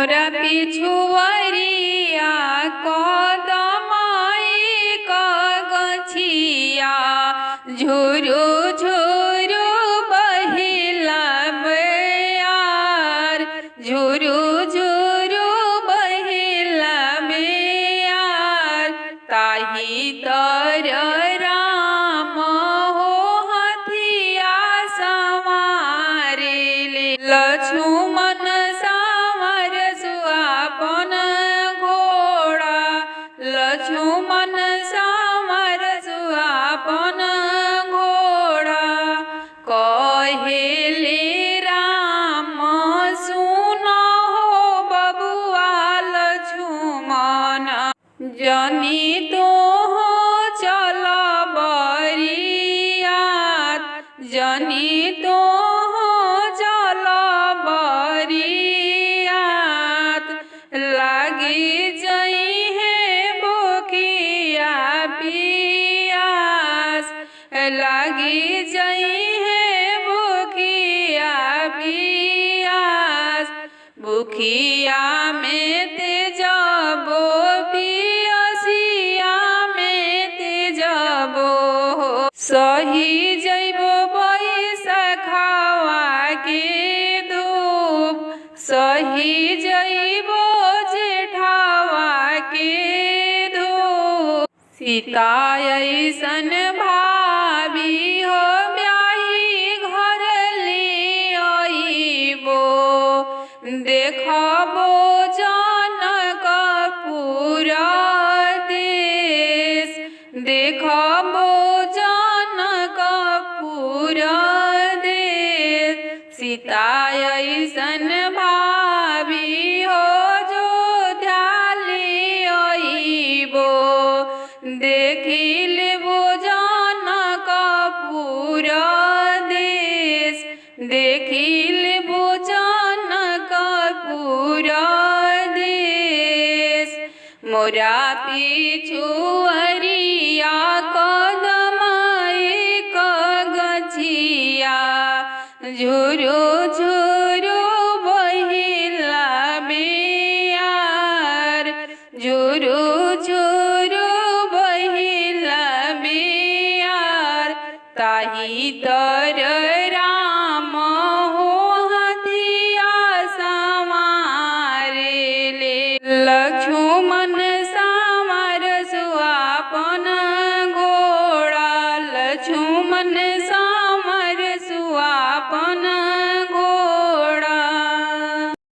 मोरा पिछुवरिया कदमाई गछिया झुरु झुरु बहिला बेयार झुरु झुरु बहिला बेयार ताही तर राम हो हथिया संवारे ले लक्ष्मण संवर सुआपन घोड़ा लक्ष्मण संवर सुआपन घोड़ा कहेले राम सुनो हो बबुआ लक्ष्मण जनी तो हो चल बरियात जनी तो हो चल बरियात लागी जई है बोकिया पियास लागी जई है बोकिया पियास बुखिया में तेजबो पियसिया में तेजबो सही जइबो बैसखवा के धूप सही जइबो जेठवा के धूप सीता ऐसन भाभी हो ब्याही घर ले आइबो देखबो जनकपुर देश देखबो जनकपुर देश सीता ऐसन भाभी हो अयोध्या ले आइबो देखी लेबो जनकपुर देश देखी लेबो जनकपुर देश मोरा पिछुअरिया कदमाई गछिया झुरु